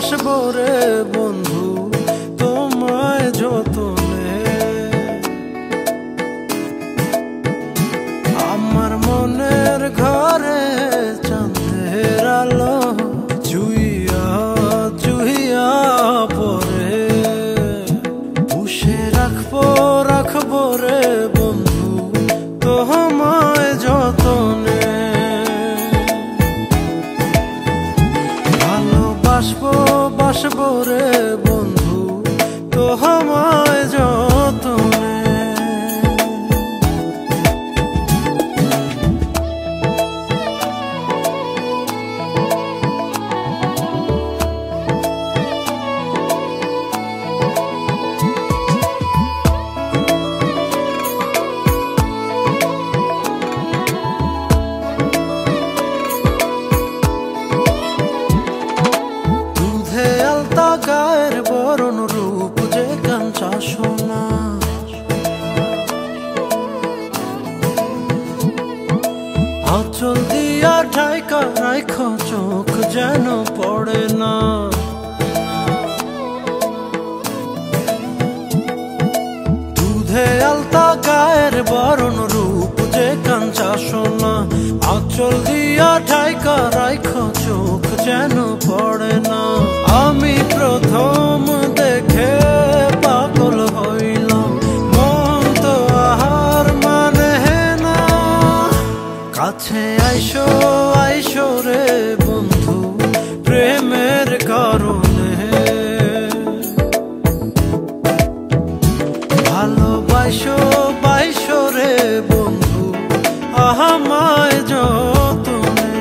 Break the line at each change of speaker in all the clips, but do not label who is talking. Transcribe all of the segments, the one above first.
বাসবো রে বন্ধু তোমায় যতনে। আমার মনের ঘরে চাঁদের আলো চুইয়া চুইয়া পরে পুষে রাখবো রে বন্ধু তোমায় যতনে। বাসবো রে বন্ধু তোমায় যতনে। গায়ের বরণ রূপ যে কাঞ্চা সোনা, আঁচল দিয়া ঢাকা রাখো চোখ যেন পড়ে না। দুধে আলতা গায়ের বরণ রূপ যে কাঞ্চা সোনা, আঁচল দিয়া ঢাকা রাখো চোখ যেন পড়ে না। আমি প্রথম দেখে পাগল হইলাম, মন তো আহার মানে না। কাছে আইসো রে বন্ধু প্রেমের কারণে। ভালোবাসো রে বন্ধু আমায় যতনে।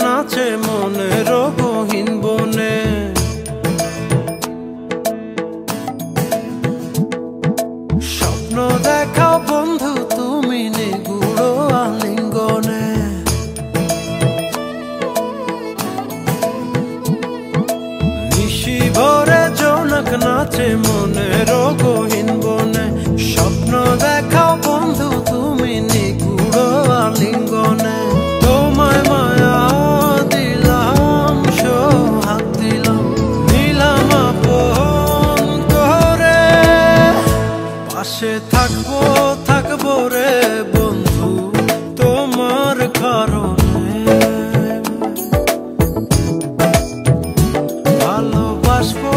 নাচে মনের গহীন বনে, স্বপ্ন দেখাও বন্ধু তুমি নিগুড় আলিঙ্গনে। নিশি ভরে জোনাক নাচে মনের গহীন বনে, স্বপ্ন দেখাও বন্ধু তুমি নিগুড় আলিঙ্গনে। তোমায় মায়া দিলাম সোহাগ দিলাম, নিলাম আপন করে। পাশে থাকবো রে বন্ধু তোমার কারণে। ভালোবাসবো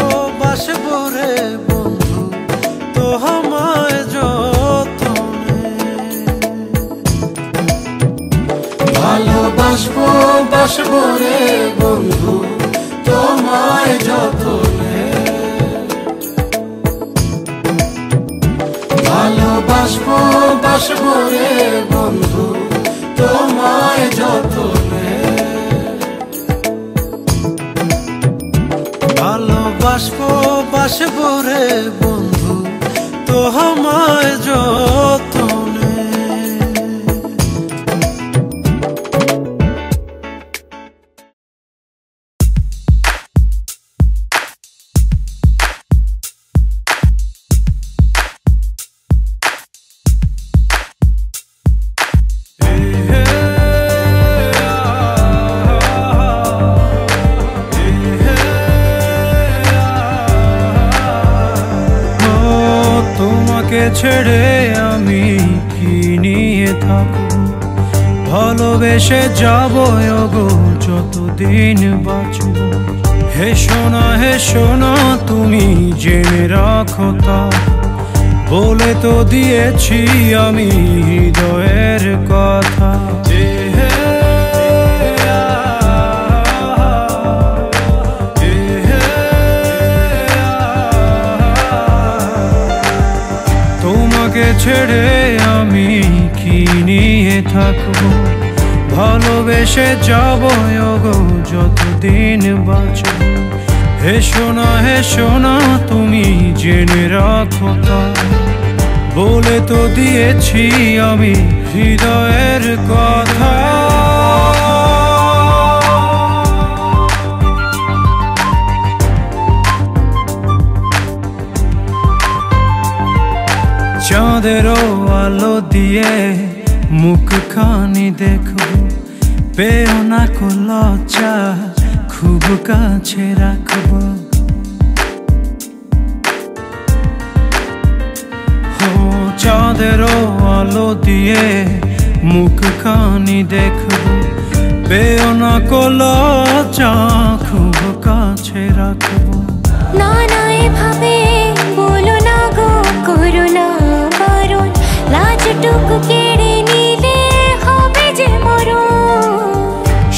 রে বন্ধু তোমায় যতনে। ভালোবাসবো রে বন্ধু তোমায় যতনে। ভালোবাসবো রে বন্ধু তোমায় যতনে। ভালোবাসবো রে বন্ধু তোমায় যতনে। ছেড়ে আমি কি নিয়ে থাকব, ভালোবেসে যাবো গো যতদিন বাঁচব। হেসো না তুমি জেনে রাখো তা, বলে তো দিয়েছি আমি হৃদয়ের কথা। ভালোবেসে যাব গো যতদিন বাঁচব। হেসো না তুমি জেনে রাখো তা, বলে তো দিয়েছি আমি হৃদয়ের কথা। চাঁদেরও আলো দিয়ে মুখখানি দেখব, পেও না কো লজ্জা খুব কাছে রাখব। চাঁদেরও আলো দিয়ে মুখখানি দেখব, পেও না কো লজ্জা খুব কাছে রাখব।
না না এভাবে বলো না গো, করো না বারণ, লাজটুকু কেড়ে নিলে হবে যে মরণ।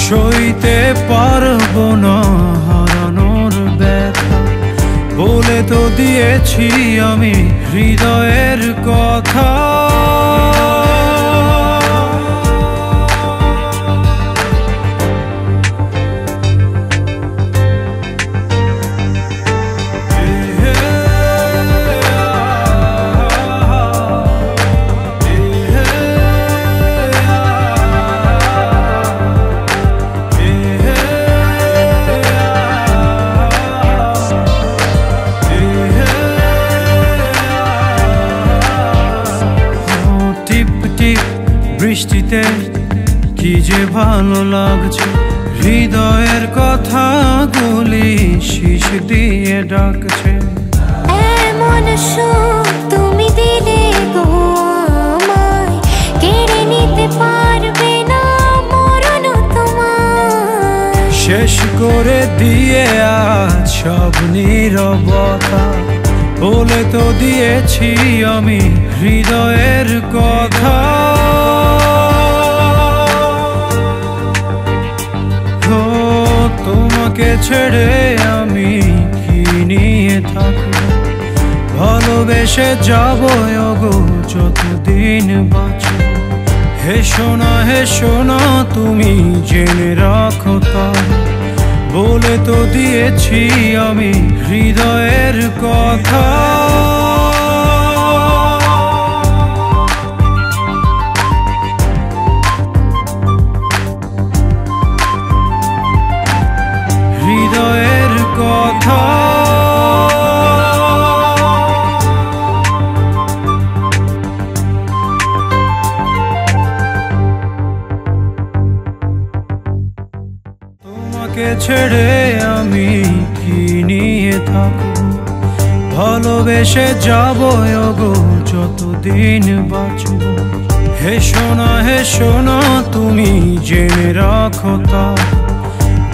সইতে পারবো না হারানোর ব্যথা, বলে তো দিয়েছি আমি হৃদয়ের কথা। বৃষ্টিতে কি যে ভালো লাগছে, হৃদয়ের কথাগুলি শিশ দিয়ে ডাকছে।
এমন সুখ তুমি দিলে গো আমায়, কেড়ে নিতে পারবে না মরণ তোমার।
শেষ করে দিয়ে আজ সব নীরবতা, বলে তো দিয়েছি আমি হৃদয়ের কথা। তোমাকে ছেড়ে আমি কি নিয়ে থাকব, ভালোবেসে যাব গো যতদিন বাঁচব। হেসো না তুমি জেনে রাখো তা, বলে তো দিয়েছি আমি হৃদয়ের কথা। হৃদয়ের কথা। তোমাকে ছেড়ে আমি কি নিয়ে থাকব, ভালোবেসে যাব গো যতদিন বাঁচব। হেসো না তুমি জেনে রাখো তা,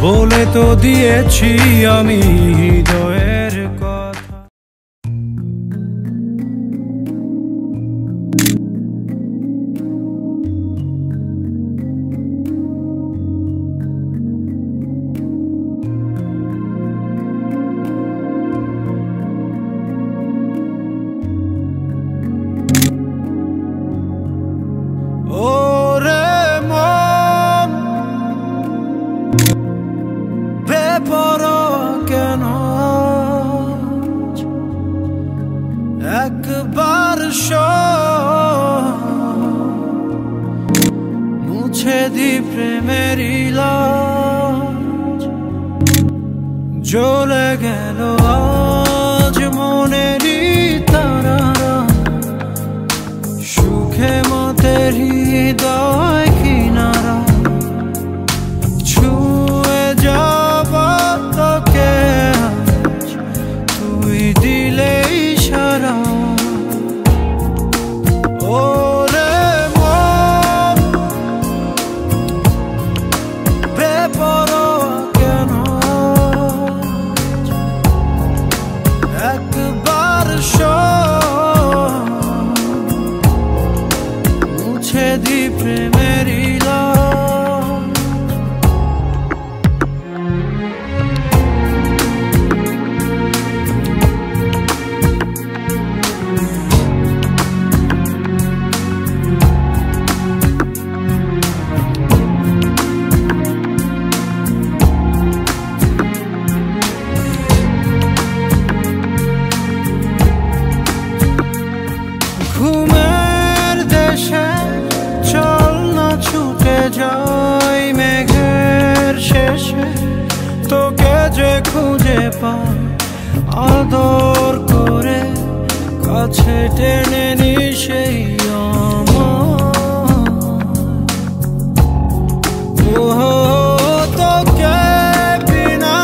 বলে তো দিয়েছি আমি হৃদয়ের কথা। একবার মুছে দি প্রেমের ইলাজ, জ্বলে গেল আজ মনেরই তারারা, সুখে মতের হৃদয় কিনারা, ছুঁয়ে যাব তোকে আজ তুই দিলে ইশারা। মুছে দি প্রেমের পায় আদর করে কাছে টেনে নি সেই তোকে বিনা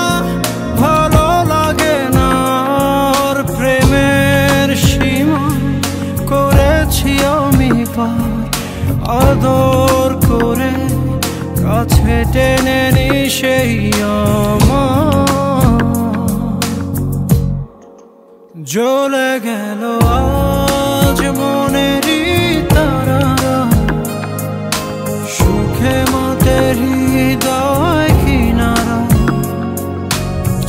ভালো লাগে না ওর প্রেমের সীমা করেছি আমি পার আদর করে কাছে টেনে নি সেই জ্বলে গেল আজ মনেরই তারারা সুখে মাতের হৃদয় কিনারা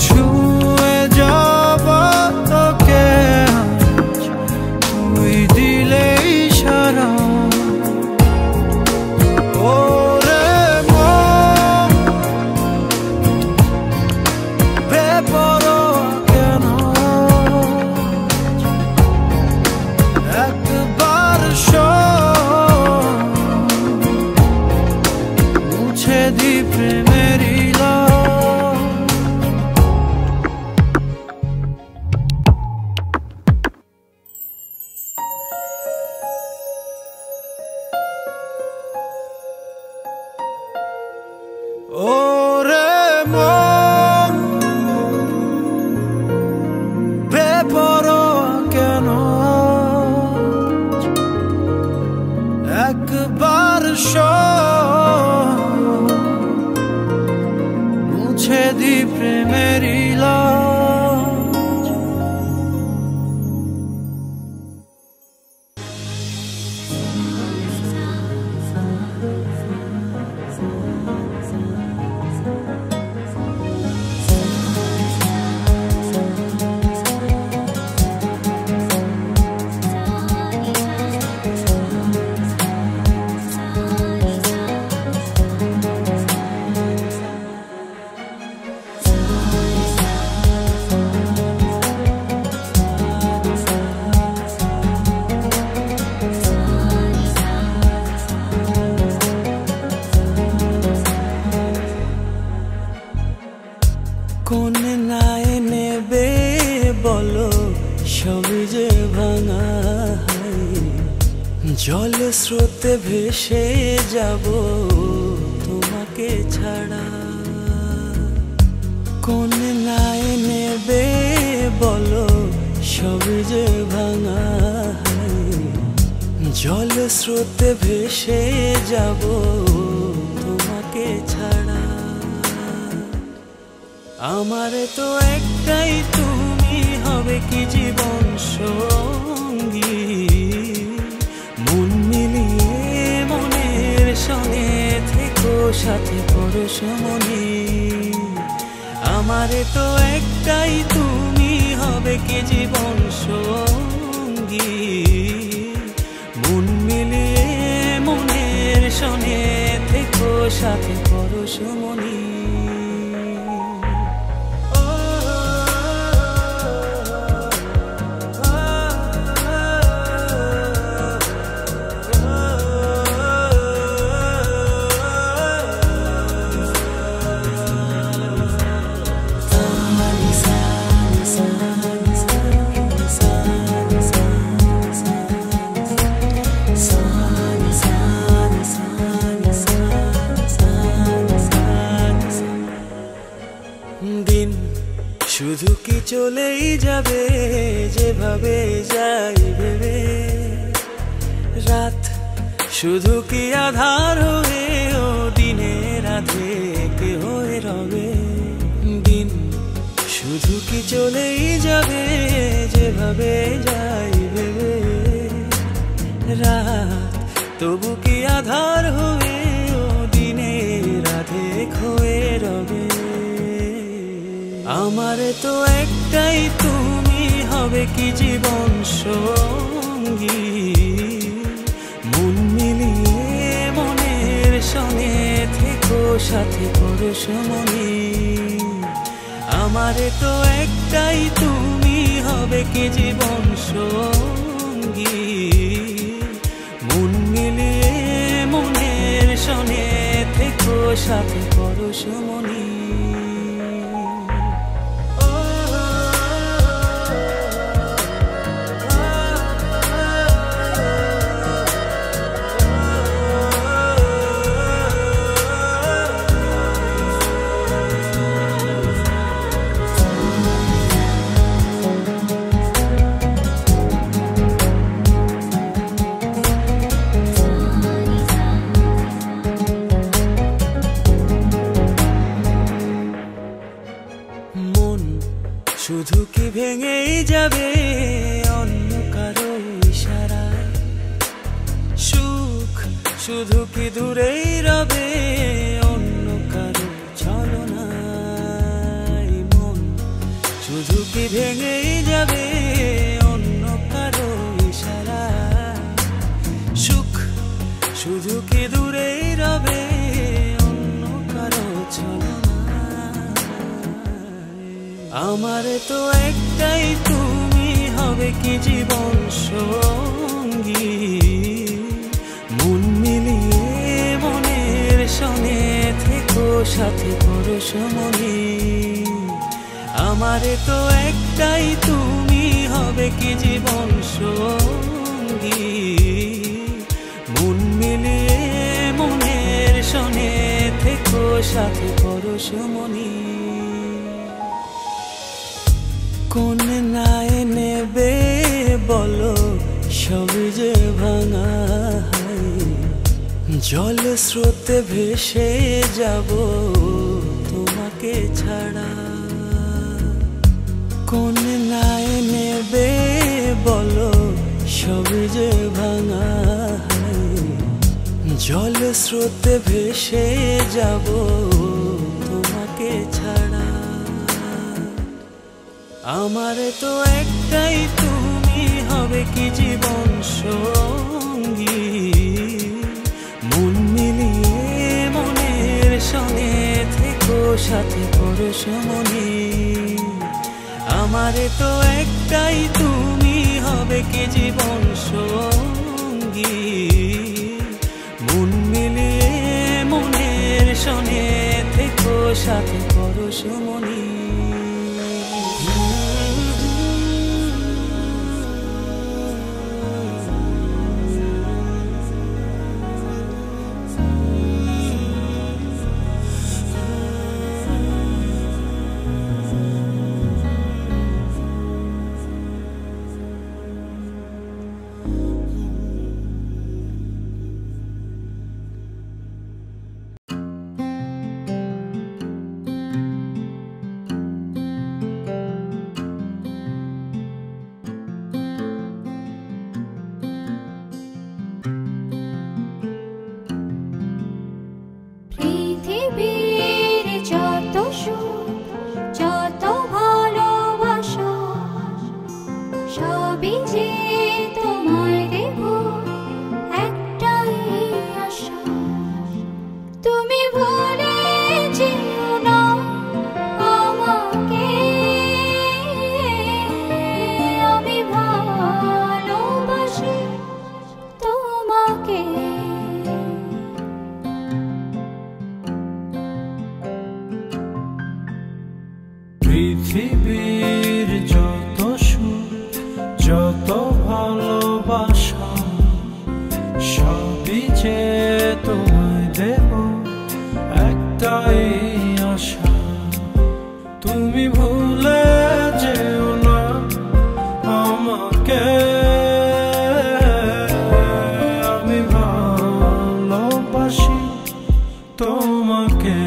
ছুঁয়ে যাব তোকে আজ তুই দিলে ইশারা ওরে মন বেপরোয়া কেন একবার মুছে দি প্রেমের ওরে মন বেপরোয়া কেন একবার মুছে দি প্রেমের কোন নাই নেবে বলো সবই যে ভাঙা জল স্রোতে ভেসে যাব তোমাকে ছাড়া কোন নাই নেবে বলো সবই যে ভাঙা জল স্রোতে ভেসে যাব তোমাকে ছাড়া আমার তো একটাই তুমি হবে কি জীবন সঙ্গী মন মিলিয়ে মনের সঙ্গে থেকো সাথে পরশমণি আমার তো একটাই তুমি হবে কি জীবন সঙ্গী মন মিলিয়ে মনের সঙ্গে থেকো সাথে পরশমণি দিন শুধু কি চলেই যাবে যেভাবে যাই ভেবে রাত শুধু কি আধার হয়ে ও দিনের রাধে কে হয়ে রবে দিন শুধু কি চলেই যাবে যেভাবে যাই ভেবে রাত তবু কি আধার হয়ে ও দিনের রাধে হয়ে রবে আমার তো একটাই তুমি হবে কি জীবন সঙ্গী মন মিলিয়ে মনের সঙ্গে থেকো সাথে পরশমণি আমার তো একটাই তুমি হবে কি জীবন সঙ্গী মন মিলিয়ে মনের সঙ্গে থেকো সাথে পরশমণি শুধু কি ভেঙেই যাবে অন্য কারো ইশারায়? সুখ শুধু কি দূরেই রবে অন্য কারো ছলনায়? মন শুধু কি ভেঙেই যাবে অন্য কারো ইশারায়? সুখ শুধু কি দূরেই রবে অন্য কারো ছলনায়? আমার তো একটাই তুমি, হবে কি জীবন সঙ্গী? মন মিলিয়ে মনের সনে থেকো সাথে পরশমণি। আমার তো একটাই তুমি, হবে কি জীবন সঙ্গী? মন মিলিয়ে মনের সনে থেকো সাথে পরশমণি। কোন নায়ে নেবে বলো সব যে ভাঙা, জল স্রোতে ভেসে যাব তোমাকে ছাড়া। কোন নায়ে নেবে বলো সব যে ভাঙা, জল স্রোতে ভেসে যাব তোমাকে ছাড়া। আমার তো একটাই তুমি, হবে কি জীবন সঙ্গী? মন মিলিয়ে মনের সনে থেকো সাথে পরশমণি। আমার তো একটাই তুমি, হবে কি জীবন সঙ্গী? মন মিলিয়ে মনের সনে থেকো সাথে পরশমণি।
পৃথিবীর যত সুখ যত ভালোবাসা সবই যে তোমায় দেব একটাই আশা। তুমি ভুলে যেও না আমাকে, আমি ভালোবাসি তোমাকে।
পৃথিবীর যত সুখ যত ভালোবাসা সবই যে তোমায় দেব একটাই আশা। তুমি ভুলে যেও না আমাকে, আমি ভালোবাসি তোমাকে।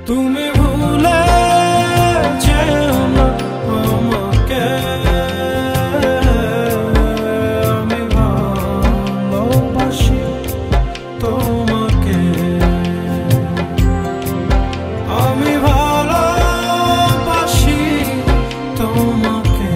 তুমি ভুলে যেও না আমাকে, আমি ভালোবাসি তোমাকে, আমি ভালোবাসি তোমাকে।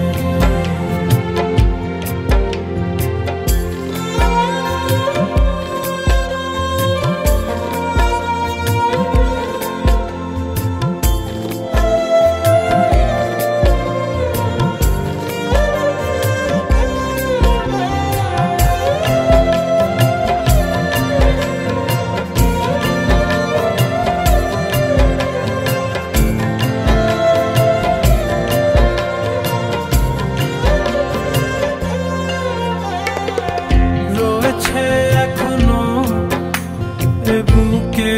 বুকে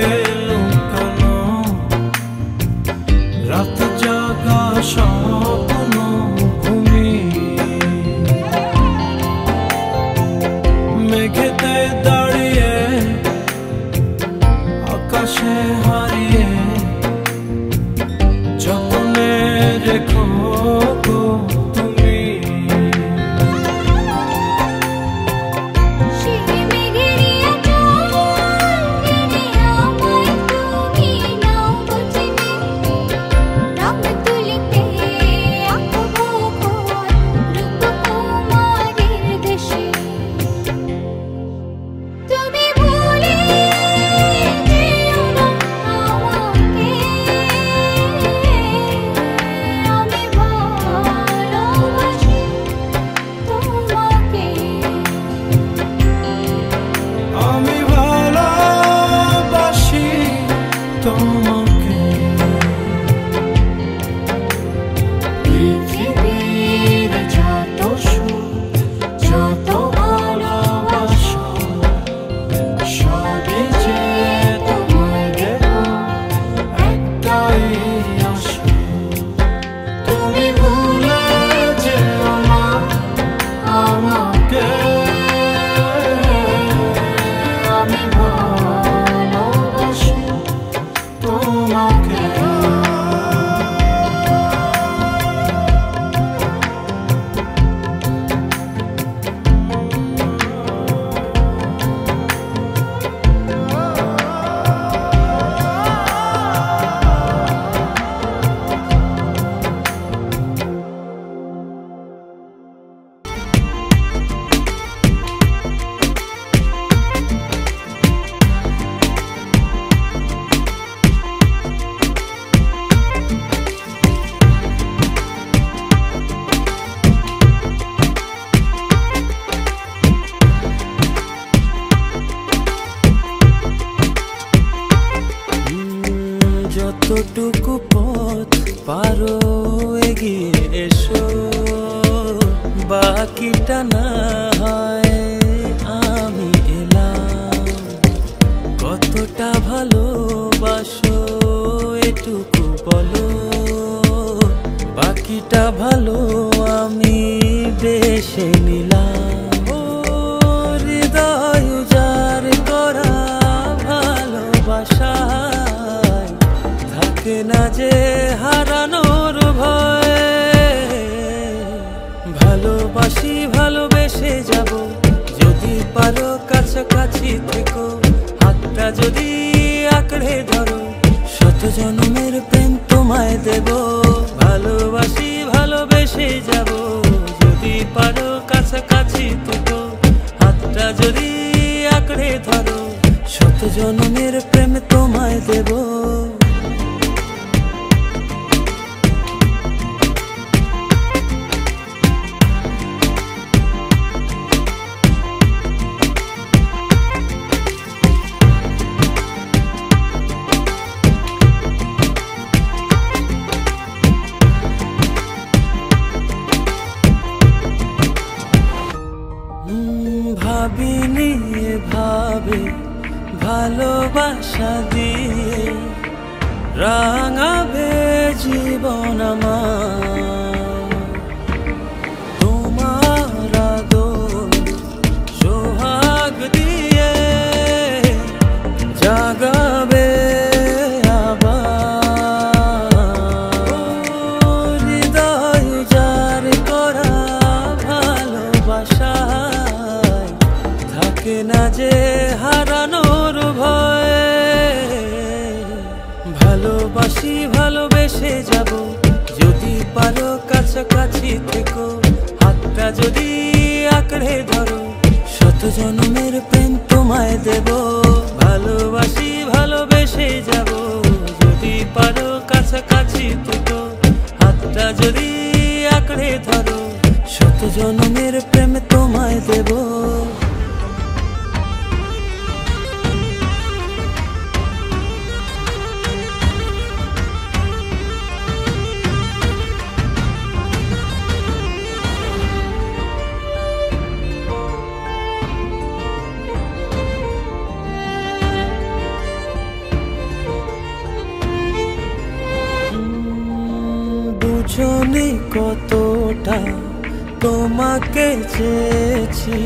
লুকানো রাত জাগা স্বপ্ন ভূমি, মেঘেতে দাঁড়িয়ে আকাশে হারিয়ে যতনে রেখো গো তুমি। পৃথিবীর যত সুখ যত ভালোবাসা সবই যে তোমায় দেব একটাই আশা, তুমি ভুলে যেও না আমাকে, আমি ভালোবাসি তোমাকে। যতটুকু পথ পারো এগিয়ে এসো, বাকিটা না হয় আমি এলাম। কতটা ভালোবাসো এটুকু বলো, বাকিটা ভালো আমি বেশে নিলাম। ও হৃদয় উজাড় করা ভালোবাসা থাকে না যে হারানোর ভয়। ভালোবাসি ভালোবেসে যাব, যদি পারো কাছাকাছি থেকো, হাতটা যদি আঁকড়ে ধরো, শত জন্মের প্রেম তোমায় দেব। ভালোবাসি ভালোবেসে যাব, যদি পারো কাছাকাছি থেকো, হাতটা যদি আঁকড়ে ধরো, শত জন্মের প্রেম তোমায় দেব। ভাবিনি ভাবে ভালোবাসা দিয়ে রাঙাবে জীবন আমার। তোমার আদর সোহাগ দিয়ে জাগাবে আবার। ভালোবাসি ভালোবেসে যাব যদি পারো কাছাকাছি থেকো হাতটা যদি আঁকড়ে ধরো শত জন্মের প্রেম তোমায় দেব ভালোবাসি ভালোবেসে যাব যদি পারো কাছাকাছি থেকো হাতটা যদি আঁকড়ে ধরো শত জন্মের প্রেম তোমায় দেব বুঝনি কতটা তোমাকে চেয়েছি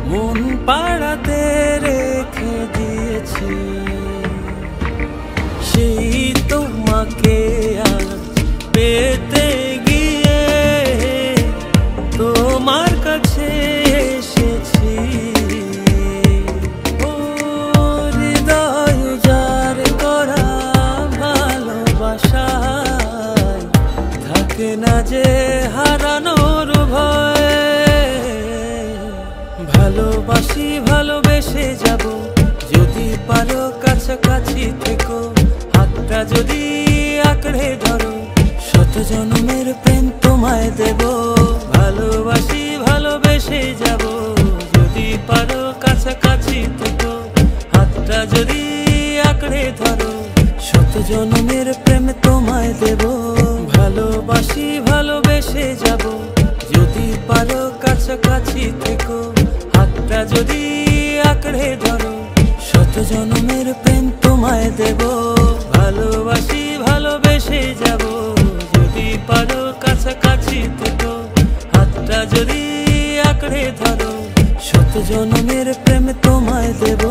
মন পাড়াতে রেখে দিয়েছি সেই তোমাকে আজ পেতে গিয়ে তোমার কাছে এসেছি ও হৃদয় উজাড় করা ভালোবাসা থাকে না যে হারানোর ভয় ভালোবাসি ভালোবেসে যাব যদি পারো কাছাকাছি থেকো হাতটা যদি আঁকড়ে ধরো শত জন্মের প্রেম তোমায় দেব ভালোবাসি ভালোবেসে যাব যদি পারো কাছাকাছি থেকো হাতটা যদি আঁকড়ে ধরো শত জন্মের প্রেম তোমায় দেব ভালোবাসি ভালোবেসে যাব যদি পারো কাছাকাছি থেকো হাতটা যদি আঁকড়ে ধরো শত জন্মের প্রেম তোমায় দেব ভালোবাসি ভালোবেসে যাব যদি পারো কাছাকাছি থেকো হাতটা যদি আঁকড়ে ধরো শত জন্মের প্রেম তোমায় দেব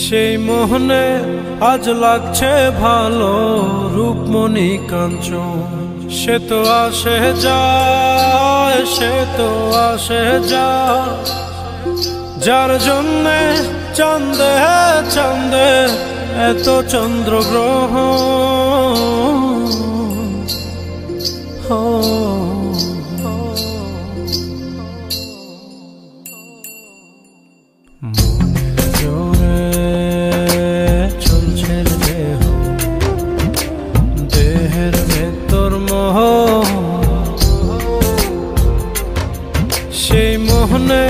সেই মোহনে আজ লাগছে ভালো রূপমণি কাঞ্চন। সে তো আসে যায়, সে তো আসে যায়, যার জন্যে চাঁদে চাঁদে এত চন্দ্রগ্রহণ। সেই মোহনে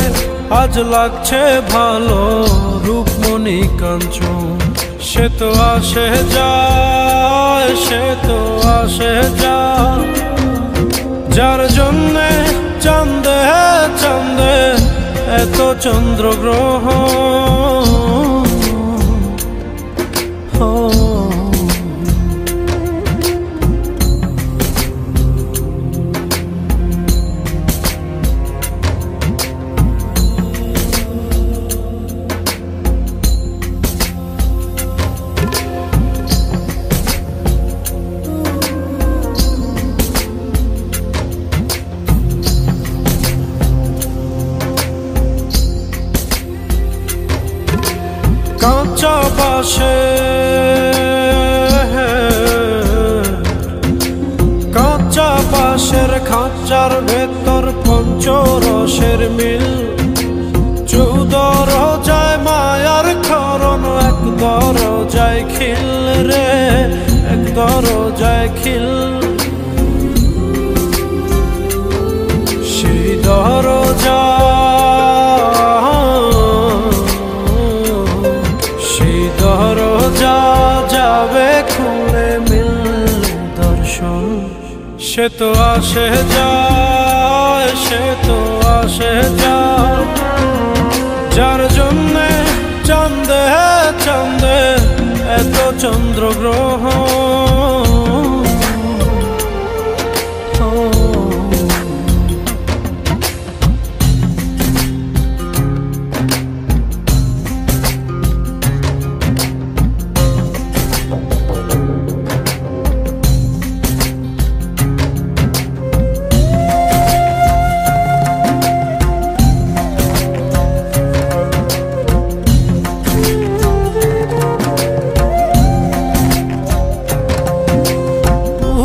আজ লাগছে ভালো রূপমণি কাঞ্চন। সে তো আসে যায়, সে তো আসে যায়, যার জন্যে চাঁদে চাঁদে এত চন্দ্রগ্রহণ। কাঁচা বাঁশে কাঁচা বাঁশের খাঁচার ভেতর পঞ্চরসের মিল, 14 রোজায় মায়ার খরণ, এক দরজায় খিল রে, এক দরজায় খিল। সেই দরজা যাবে খুলে মিললে দর্শন। সে তো আসে যায়, সে তো আসে যায়, যার জন্যে চাঁদে চাঁদে এত চন্দ্রগ্রহণ।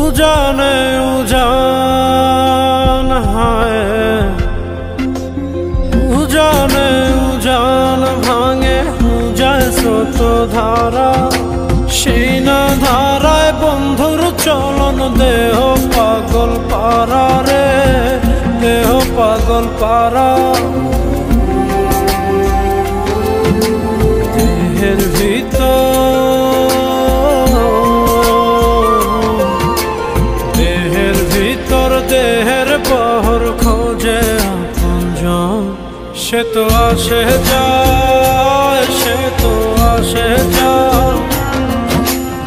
উজানে উজান হায়, উজানে উজান ভাঙে উজায় স্রোত ধারা। সেই না ধারায় বন্ধুর চলন, দেহ পাগল পারা রে, দেহ পাগল পারা। দেহের ভিতর দেহের পহর খোঁজে আপনজন। সে তো আসে যায়, সে তো আসে যায়,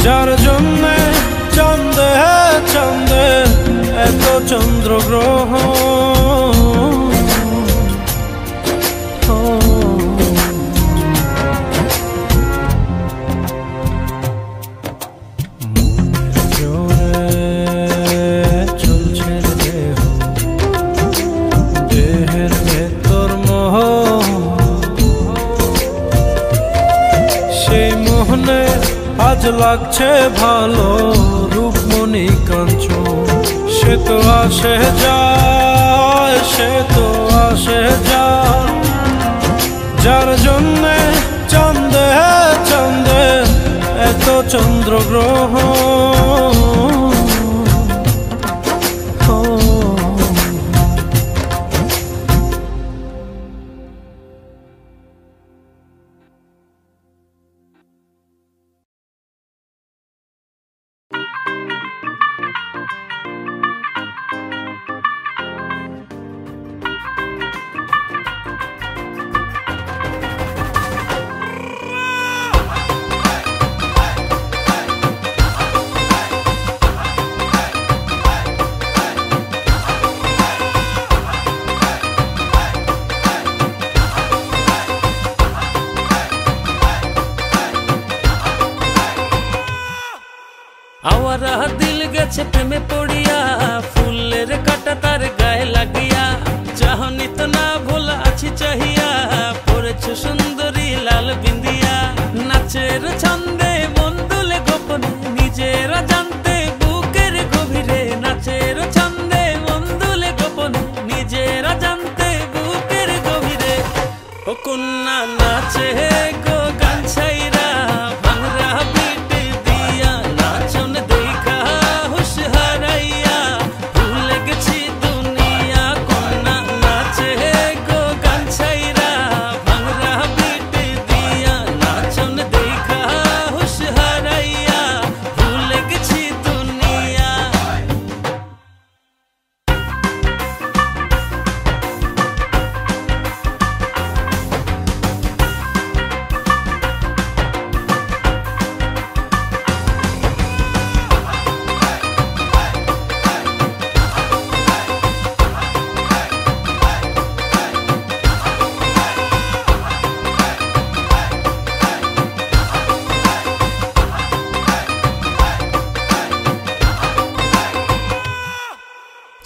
যার জন্যে চাঁদে চাঁদে এত চন্দ্রগ্রহণ। আজ লাগছে ভালো রূপমণি কাঞ্চন। সে তো আসে যায়, সে তো আসে যায়, যার জন্যে চাঁদে চাঁদে এত চন্দ্রগ্রহণ। ভরা দিল গেছে প্রেমে পড়িয়া, ফুলের কাটা তার গায়ে লাগিয়া। চাহনি তো না ভোলা আছি চাহিয়া, পড়েছ সুন্দরী লাল বিন্দিয়া। নাচের ছন্দে মন দুলে গোপনে, নিজেরা জানতে বুকের গভীরে। নাচের ছন্দে মন দুলে গোপনে, নিজেরা জানতে বুকের গভীরে। ও কন্যা নাচে গো গান ছাইরা, ভাঙরা পিট দিয়া নাচন দেখা হুশ হারাইয়া। ভুলে গেছি দুনিয়া, কন্যা নাচে গো গান ছাইরা, ভাঙরা পিট দিয়া নাচন দেখা হুশ হারাইয়া। ভুলে গেছি দুনিয়া।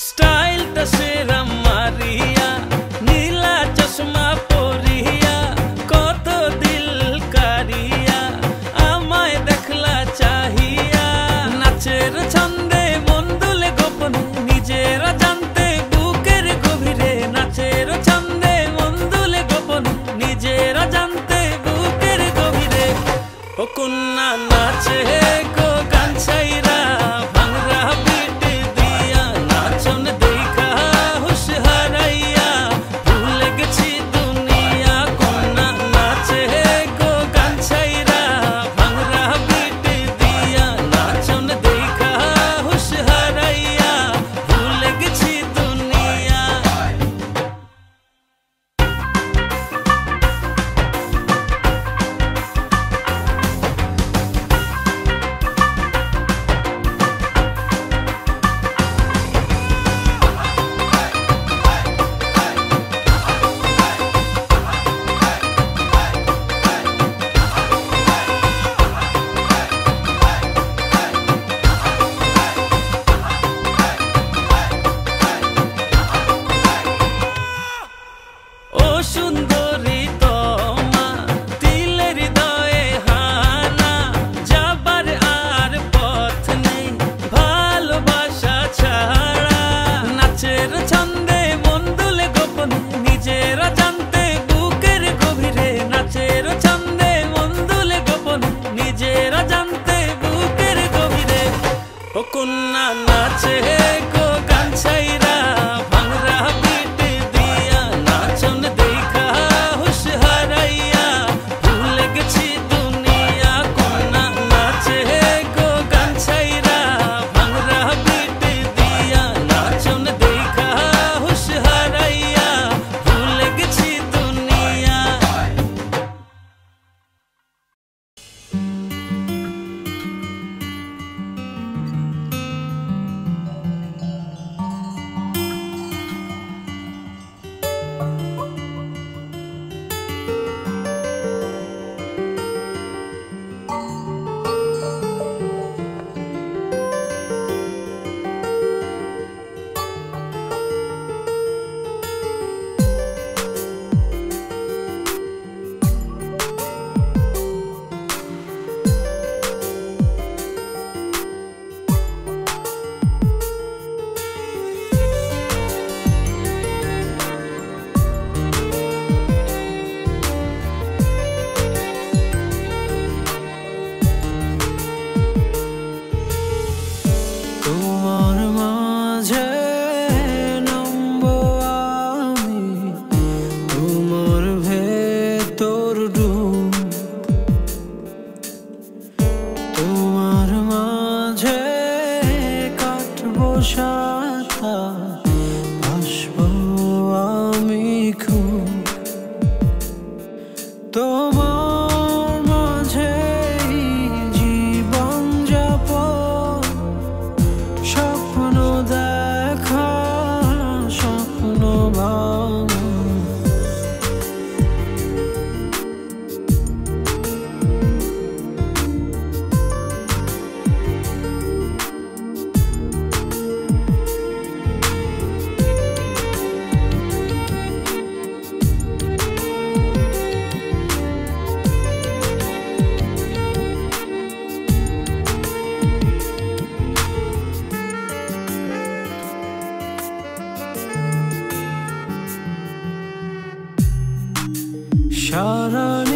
স্টাইলটা সেরা মারিয়া, নীলা চশমা পরিয়া, কত দিল কারিয়া আমায় দেখলা চাহিয়া। নাচের ছন্দে মন দুলে গোপনে, নিজেরা জানতে বুকের গভীরে। নাচের ছন্দে মন দুলে গোপনে, নিজেরা জানতে বুকের গভীরে। ও কন্যা নাচে গো গান ছাইরা, ভাঙরা পিট দিয়া নাচন দেখা হুশ হারাইয়া। ভুলে গেছি দুনিয়া, কন্যা নাচে গো গান ছাইরা, ভাঙরা পিট দিয়া নাচন দেখা হুশ হারাইয়া। ভুলে গেছি দুনিয়া।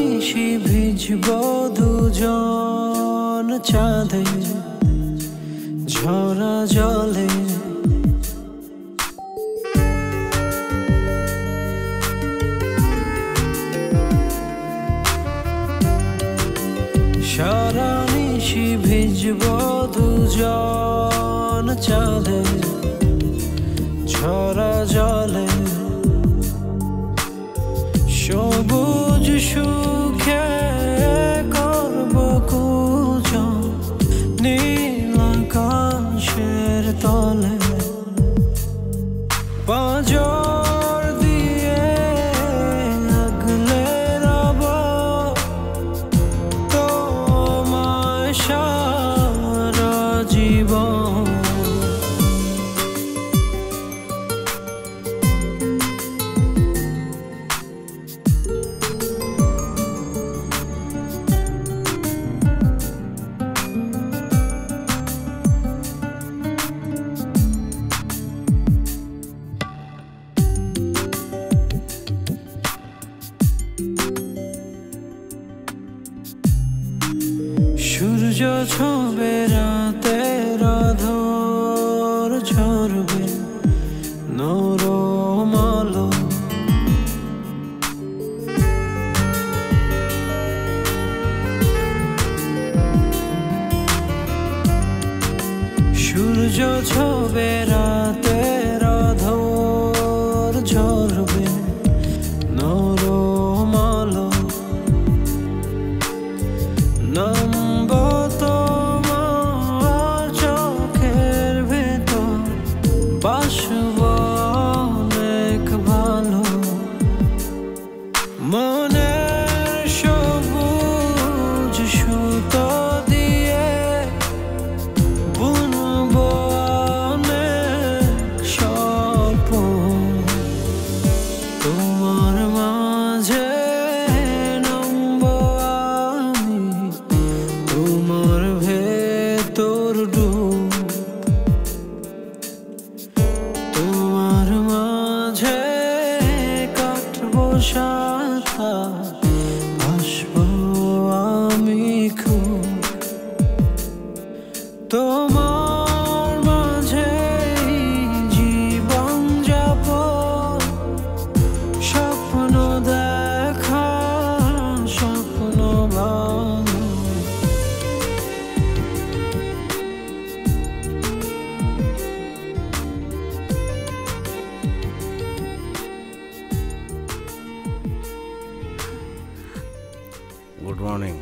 নিশি ভিজব দুজন চাঁদে ঝরা জলে সারা নিশি ভিজব দুজন চাঁদে ঝরা জলে সবুজ সুখে করব কুজন নীল আকাশের তলে পাঁজর দিয়ে আগলে রব তোমায় সারা জীবন সূর্য ছবে রাতের আঁধর ঝরবে নরম আলো সূর্য ছবে রাতের আঁধর ঝরবে নরম আলো নামব তোমার চোখের ভেতর বাসব অনেক ভালো মনের সবুজ সুতো দিয়ে বুনব অনেক স্বপ্ন তোমার মাঝে নামব আমি তোমার ভেতর ডুব তোমার মাঝে কাটবো সাথা ভাসবো আমি খুব তোমার মাঝে জীবন যাপন স্বপ্ন দেখা স্বপ্ন ভালো
Good morning.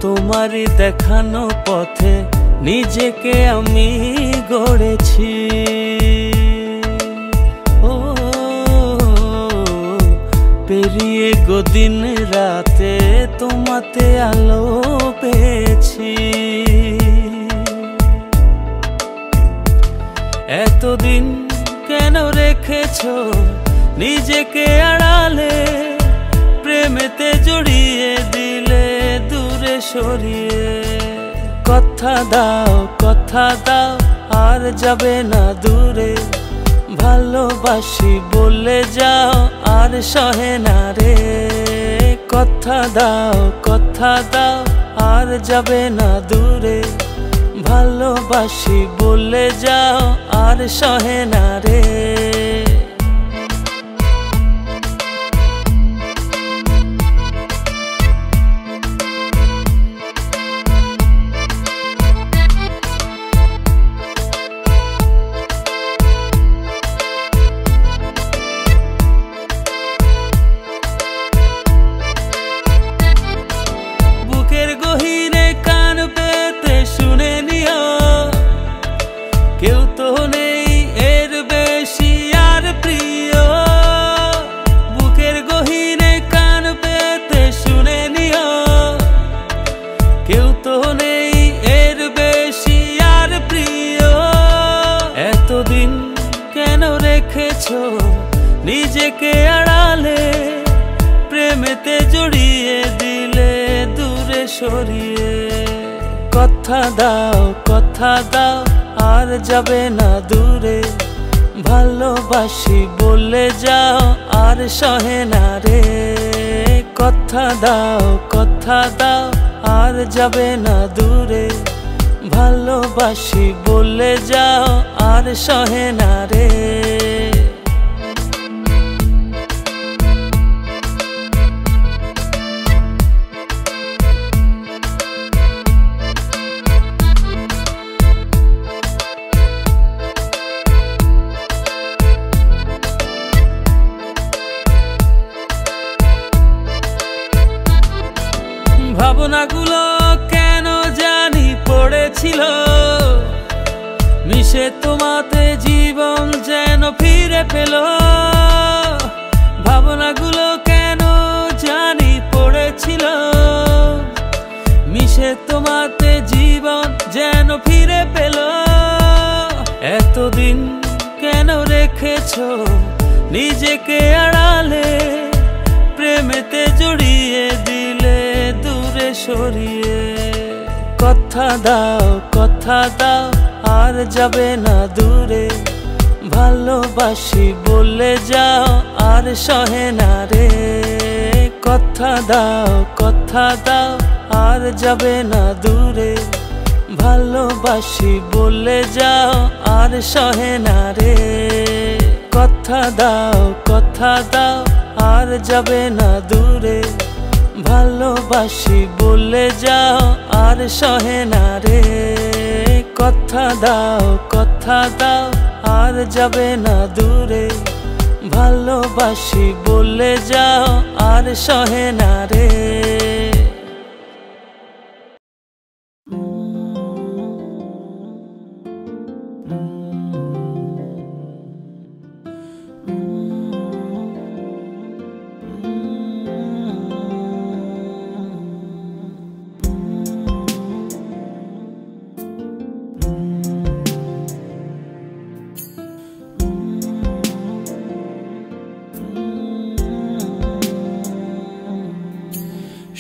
তোমারই দেখানো পথে নিজেকে আমি গড়েছি ও পেরিয়ে গদিন রাতে তোমাতে আলো পেয়েছি এতদিন কেন রেখেছো নিজেকে আড়ালে প্রেমেতে জড়িয়ে দিলে দূরে সরিয়ে কথা দাও আর যাবে না দূরে ভালোবাসি বলে যাও আর সহে না রে কথা দাও আর যাবে না দূরে ভালোবাসি বলে যাও আর সহে না রে কেউ তো নেই এর বেশি সরিয়ে। কথা দাও আর যাবে না দূরে, ভালোবাসি বলে যাও আর সহে না রে। কথা দাও আর যাবে না দূরে, ভালোবাসি বলে যাও আর সহে না রে। ভাবনাগুলো কেন জানি পড়েছিল মিশে, তোমাতে জীবন যেন ফিরে পেল। ভাবনাগুলো কেন জানি পড়েছিল মিশে, তোমাতে জীবন যেন ফিরে পেল। এতদিন কেন রেখেছো নিজেকে আড়ালে, প্রেমেতে জড়িয়ে দিলে দূরে সরিয়ে। কথা দাও আর যাবে না দূরে, ভালোবাসি বলে যাও আর সহে না রে। কথা দাও আর যাবে না দূরে, ভালোবাসি বলে যাও আর সহে না রে। কথা দাও আর যাবে না দূরে, ভালোবাসি বলে যাও আর সহে না রে। কথা দাও আর যাবে না দূরে, ভালোবাসি বলে যাও আর সহে না রে।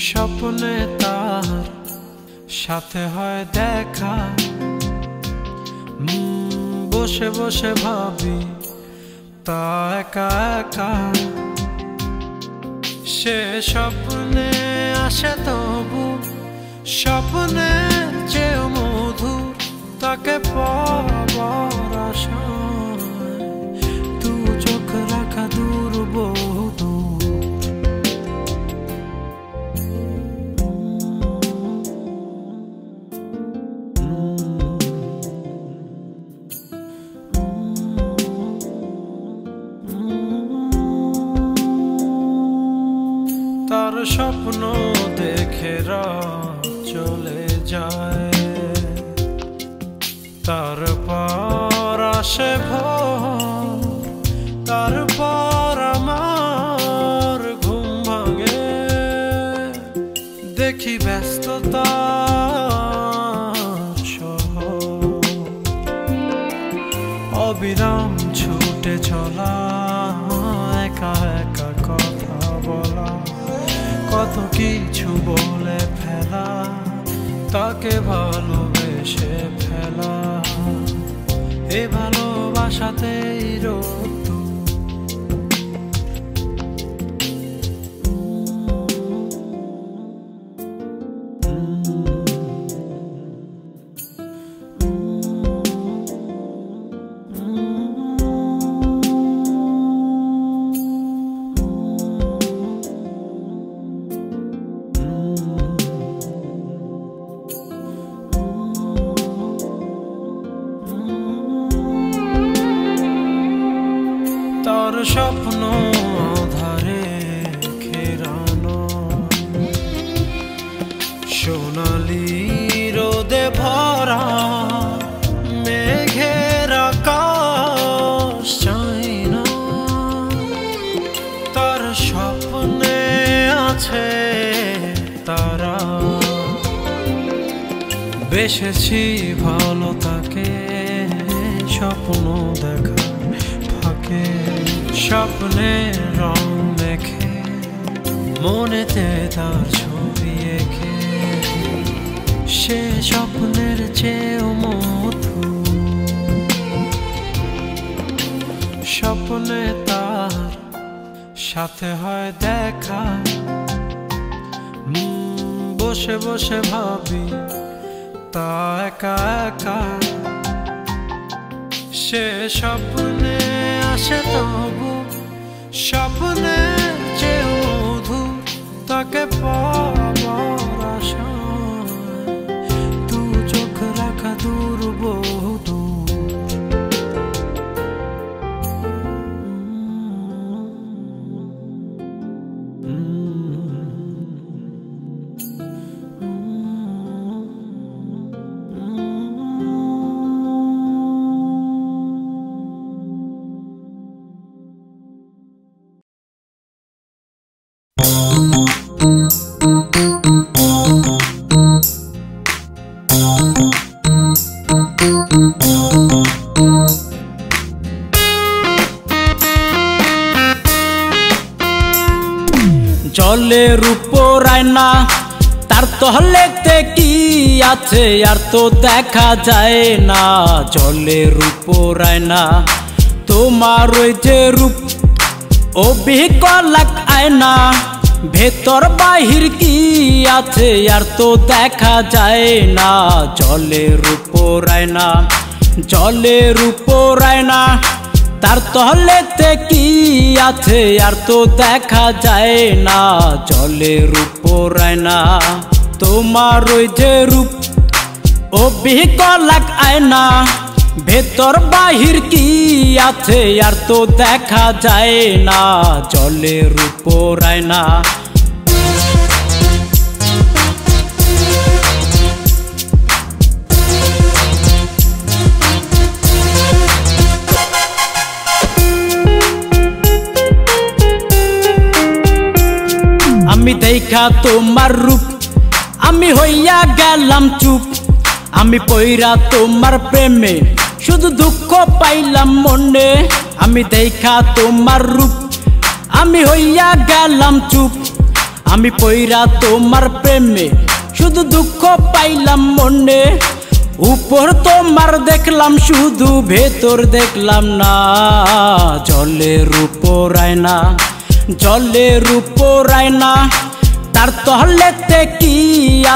স্বপ্নে তার সাথে হয় দেখা, বসে বসে ভাবি তা একা একা। সে স্বপ্নে আসে তবু স্বপ্নের চেয়ে মধুর, তাকে পাবার আশায় দু চোখ রাখা দূর বহু দূর। তার স্বপ্ন দেখে রাত চলে যায়, তারপর আসে ভোর, তারপর আমার ঘুম ভাঙে। দেখি ব্যস্ততা শহর, অবিরাম ছুটে চলা, একা একা কথা বলা, কত কিছু বলে ফেলা, তাকে ভালোবেসে ফেলা। এ ভালোবাসাতেই রোদ। তার স্বপ্ন আধারে ঘেরানো, সোনালি রোদে ভরা, মেঘের আকাশ চাই না। তার স্বপ্নে আছে তারা, বেসেছি ভালো তাকে স্বপ্ন দেখা ফাঁকে। স্বপ্নে রং মেখে মনেতে তার ছবি এঁকে সে স্বপ্নের চেয়েও মধু স্বপ্নে তার সাথে হয় দেখা বসে বসে ভাবি তা একা একা সে স্বপ্নে আসে তবু স্বপ্নে চেয়েও মধু তাকে পাবার আশায় দু চোখ রাখা দূর বহু দূর
জলের উপর আয়না তার তহলেতে কি আছে আর তো দেখা যায় না জলের উপর আয়না তোমার ওই যে রূপ অবিকলাক আয়না ভেতর বাহির কি আছে আর তো দেখা যায় না জলের উপর আয়না জলের উপর আয়না তার তহলেতে কি আছে আর তো দেখা যায় না জলের উপর আয়না তোমার ওই যে রূপ অবিকলাক আয়না ভেতর বাহির কি আছে আর তো দেখা যায় না জলের উপর আয়না আমি দেখা তোমার রূপ আমি হইয়া গেলাম চুপ আমি পইরা তোমার প্রেমে শুধু দুঃখ পাইলাম মনে আমি দেখা তোমার রূপ আমি হইয়া গেলাম চুপ আমি পইরা তোমার প্রেমে শুধু দুঃখ পাইলাম মনে উপর তোমার দেখলাম শুধু ভেতর দেখলাম না জলের উপর আয়না জলের উপর আয়না তার তহলেতে কি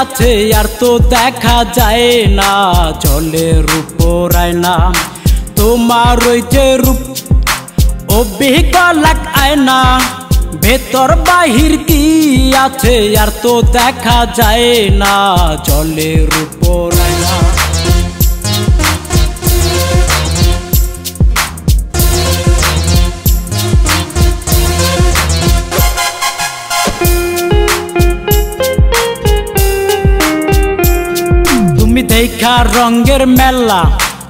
আছে আর তো দেখা যায় না জলের উপর আয়না তোমার ওই যে রূপ অবিকলাক আয়না ভেতর বাহির কি আছে আর তো দেখা যায় না জলের উপর আয়না তুমি দেখা রঙের মেলা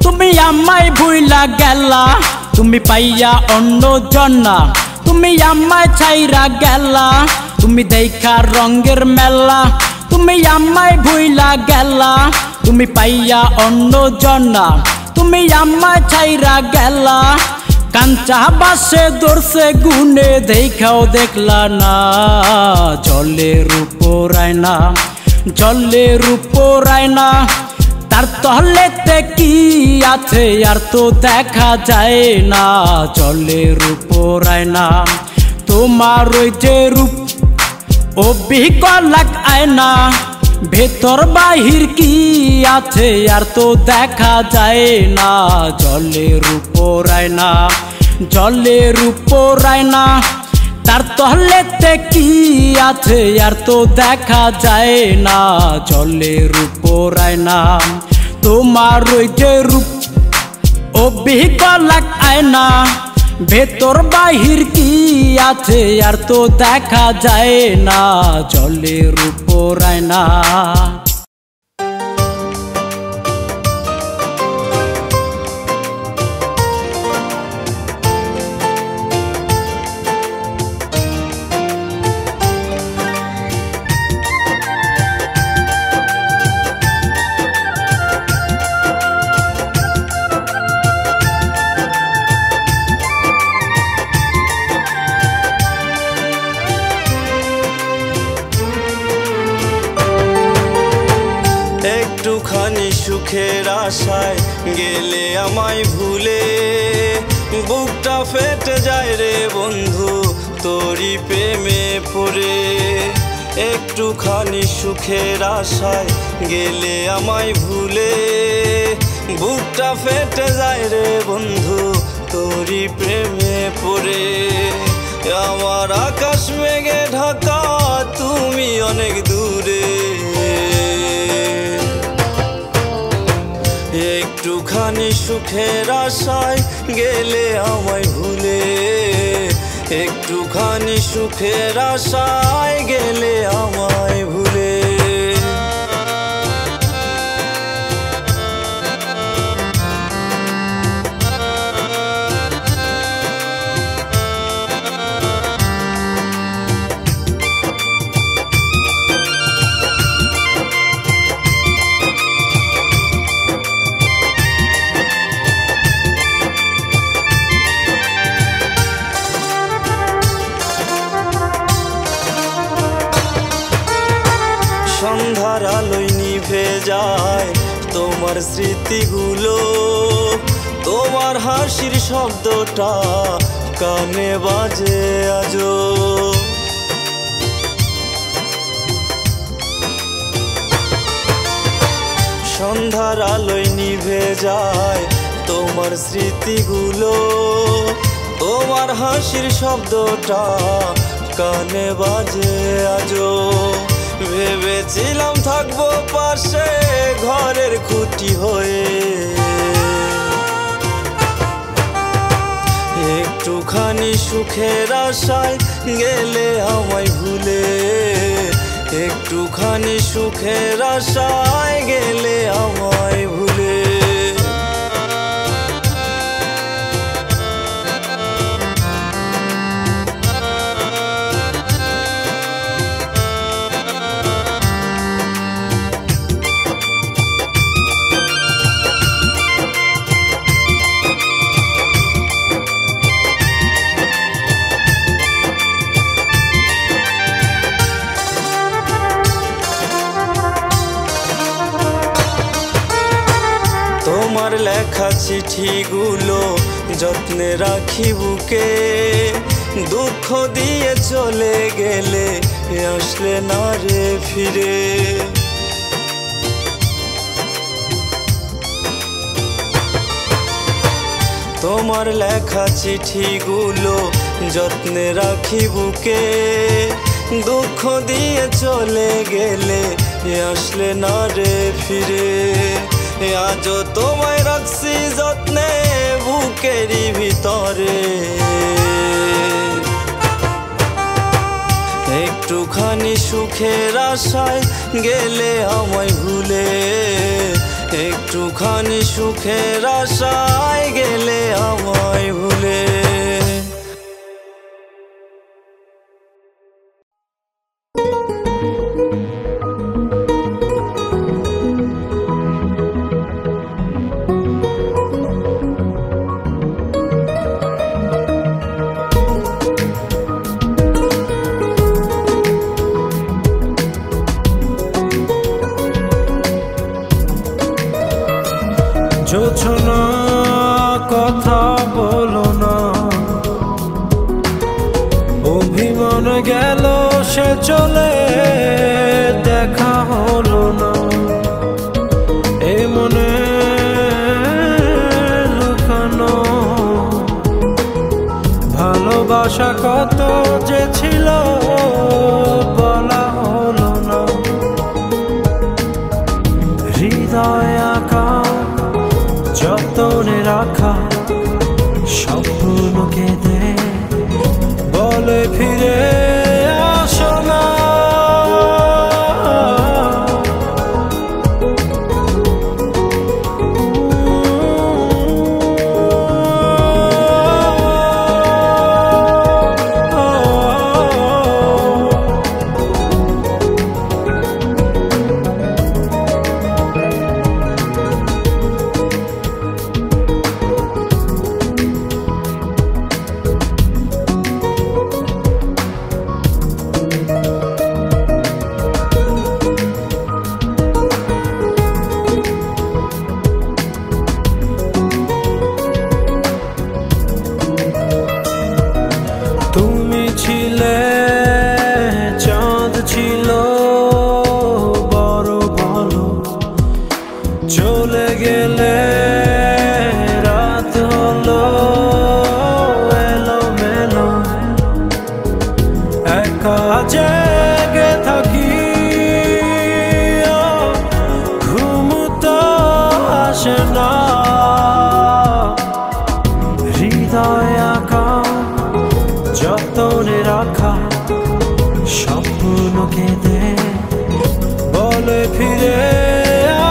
তুমি আমায় ভুইলা গেলা তুমি পাইয়া অন্য জন্না তুমি আমায় ছাইরা গেলা তুমি দেখা রঙের মেলা তুমি আমায় ভুইলা গেলা তুমি পাইয়া অন্য জন্না তুমি আমায় ছাইরা গেলা কাঞ্চা বাসে দর্শে গুনে দেখাও দেখলা না জলের উপর আয়না জলের উপর আয়না তার তহলেতে কি আছে আর তো দেখা যায় না জলের উপর আয়না তোমার ওই যে রূপ অবিকলাক আয়না ভেতর বাহির কি আছে আর তো দেখা যায় না জলের উপর আয়না জলের উপর আয়না তার তহলেতে কি আছে আর তো দেখা যায় না জলের উপর আয়না তোমার ওই যে রূপ অবিকলাক আয়না ভেতর বাহির কি আছে আর তো দেখা যায় না জলের উপর আয়না
একটুখানি সুখের আশায় গেলে আমায় ভুলে বুকটা ফেটে যায় রে বন্ধু তোরি প্রেমে পড়ে একটুখানি সুখের আশায় গেলে আমায় ভুলে বুকটা ফেটে যায় রে বন্ধু তোরি প্রেমে পড়ে আমার আকাশ মেঘে ঢাকা তুমি অনেক দূরে একটুখানি সুখের আশায় গেলে আমায় ভুলে একটুখানি সুখের আশায় গেলে আমায় ভুলে সন্ধ্যার আলোয় নিভে যায় তোমার স্মৃতিগুলো তোমার হাসির শব্দটা কানে বাজে আজো সন্ধ্যার আলোয় নিভে যায় তোমার স্মৃতিগুলো তোমার হাসির শব্দটা কানে বাজে আজো ভেবেছিলাম থাকবো পাশে ঘরের খুঁটি হয়ে একটুখানি সুখের আশায় গেলে আমায় ভুলে একটুখানি সুখের আশায় গেলে আমায় ভুলে তোমার লেখা চিঠিগুলো যত্নে রাখি বুকে দুঃখ দিয়ে চলে গেলে আসলে না রে ফিরে তোমার লেখা চিঠিগুলো যত্নে রাখি বুকে দুঃখ দিয়ে চলে গেলে আসলে না রে ফিরে আজও তোমায় রাখছি যত্নে বুকেরই ভিতরে একটুখানি সুখের আশায় গেলে আমায় ভুলে একটুখানি সুখের আশায় গেলে আমায় ভুলে
জোছনা কথা বলো না অভিমান গেল সে চলে দেখা হলো না এ মনে লুকানো ভালোবাসা কত যে ছিল বলা হলো না হৃদয় আঁকা যতনে রাখা স্বপ্ন কেঁদে বলে ফিরে আসো না জেগে থাকি, ঘুম তো আসে না। হৃদয় আঁকা যতনে রাখা স্বপ্ন কেঁদে বলে ফিরে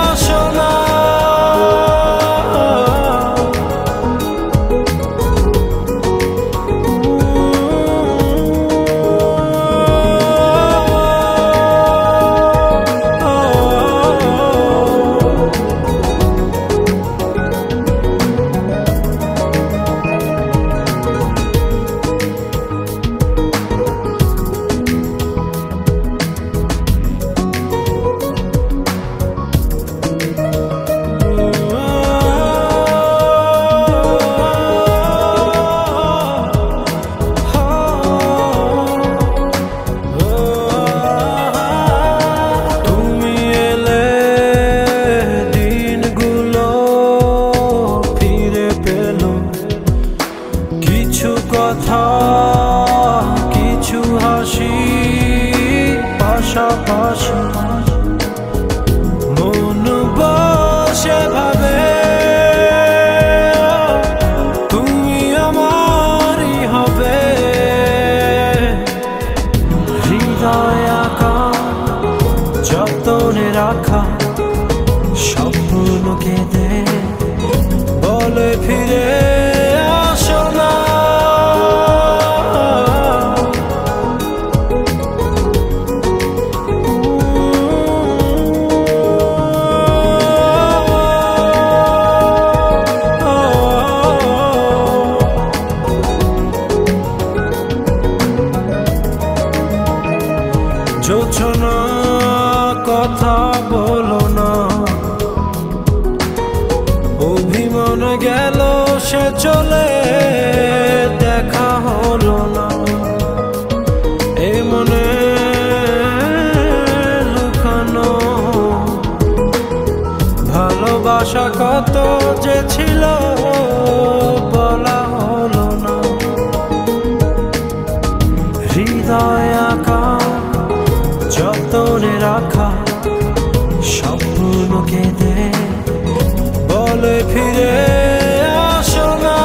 আসো না। কিছু হাসি পাশাপাশি মন বসে ভাবে তুমি আমারই হবে। হৃদয় আঁকা যতনে রাখা স্বপ্ন কেঁদে বলে ফিরে আসো না। জোছনা কথা বলো না, অভিমান গেল সে চলে দেখা হলো না। এ মনে লুকানো ভালোবাসা কত যে ছিল বলা হলো না। হৃদয় আঁকা যতনে রাখা স্বপ্ন কেঁদে বলে ফিরে আসো না।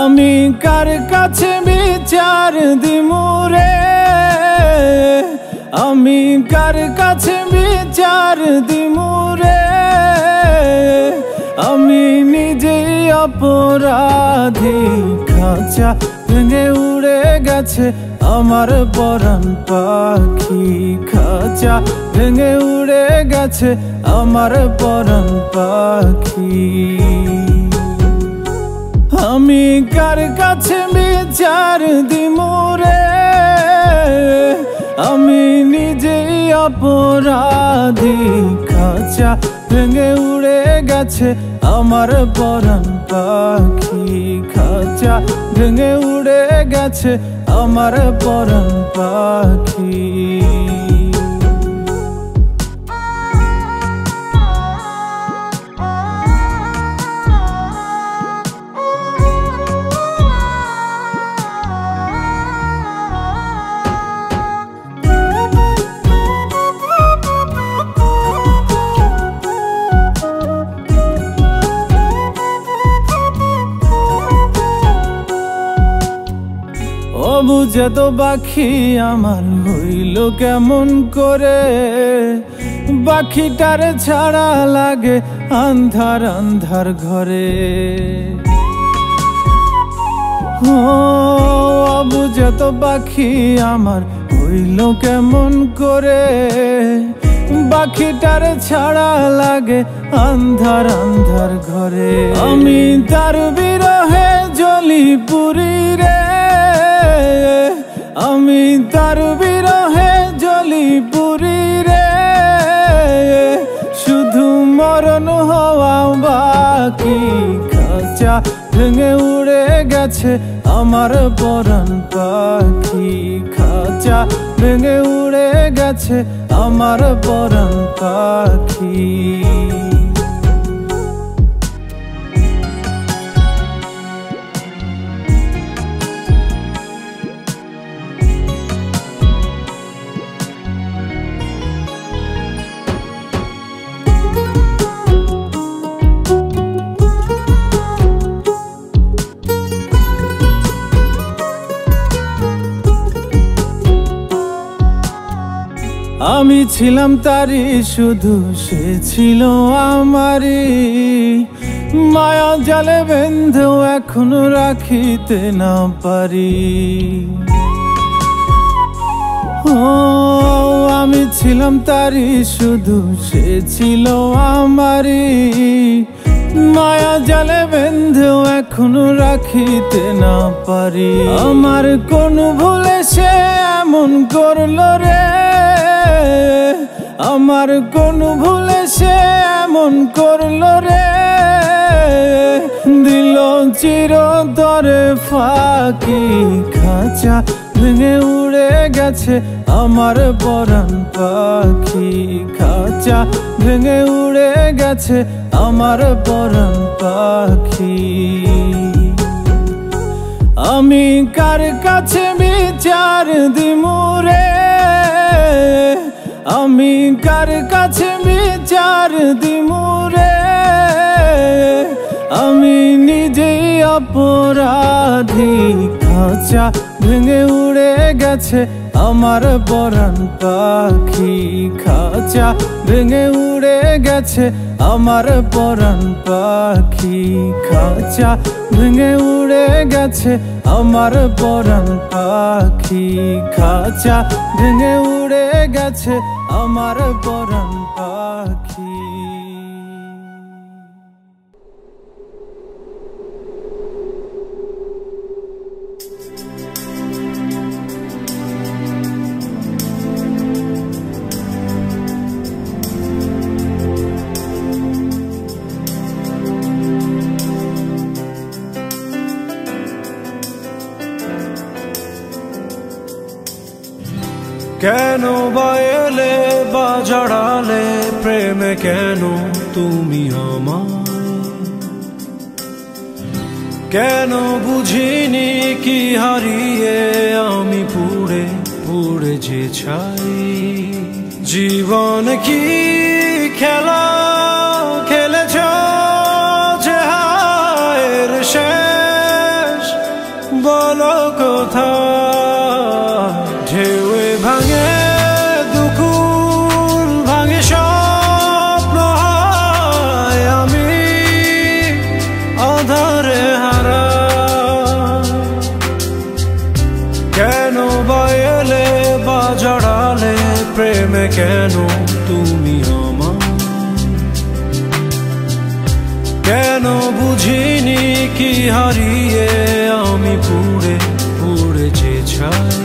আমি কার কাছে বিচার দিমুরে, আমি কার কাছে বিচার দিমুরে, আমি নিজেই অপরাধী। খাঁচা ভেঙে উড়ে গেছে আমার পরাণ পাখি, খাঁচা ভেঙে উড়ে গেছে আমার পরাণ পাখি। আমি কার কাছে বিচার দিমুরে, আমি নিজেই অপরাধী। খাঁচা ভেঙে উড়ে গেছে আমার পরাণ পাখি, খাঁচা ভেঙে উড়ে গেছে আমার পরাণ পাখি। বুঝে তো পাখি আমার হইল কেমন করে, পাখিটারে ছাড়া লাগে আন্ধার আন্ধার ঘরে। ও অবুঝে তো পাখি আমার হইল কেমন করে, পাখিটারে ছাড়া লাগে আন্ধার আন্ধার ঘরে। আমি তার বিরহে জ্বলি পুরি রে, আমি তার বিরহে জ্বলি পুরি রে, শুধু মরণ হওয়া বাকি। খাঁচা ভেঙে উড়ে গেছে আমার পরাণ পাখি, খাঁচা ভেঙে উড়ে গেছে আমার পরাণ পাখি। আমি ছিলাম তারি শুধু সে ছিল আমারি, মায়া জালে বেঁধেও এখনো রাখিতে না পারি। ও আমি ছিলাম তারি শুধু সে ছিল আমারি, মায়া জালে বেঁধেও এখনো রাখিতে না পারি। আমার কোন ভুলে সে এমন করলো রে, আমার কোন ভুলে সে এমন করলো রে, দিল চিরতরে ফাঁকি। খাঁচা ভেঙে উড়ে গেছে আমার পরাণ পাখি, খাঁচা ভেঙে উড়ে গেছে আমার পরাণ পাখি। আমি কার কাছে বিচার দিমু রে, আমি কার কাছে বিচার দিমু রে, আমি নিজেই অপরাধী। খাঁচা ভেঙে উড়ে গেছে আমার পরাণ পাখি, খাঁচা ভেঙে উড়ে গেছে আমার পরাণ পাখি, খাঁচা ভেঙে উড়ে গেছে আমার পরাণ পাখি, খাঁচা ভেঙে উড়ে গেছে আমার পরাণ পাখি।
কেন বা এলে বা জড়ালে প্রেমে, কেন তুমি আমায়, কেন বুঝিনি কি হারিয়ে আমি পুড়ে পুড়ে যে ছাই। জীবন কি খেলা খেলেছ যে হায়ের শেষ, বলো কোথায় ঢেউয়ে ভাঙে দুকুল ভাঙে স্বপ্ন হয়, আমি আধারে হারা। কেন বা এলে বা জড়ালে প্রেমে, কেন তুমি আমায়, কেন বুঝিনি কি হারিয়ে আমি পুড়ে পুড়ে যে ছাই।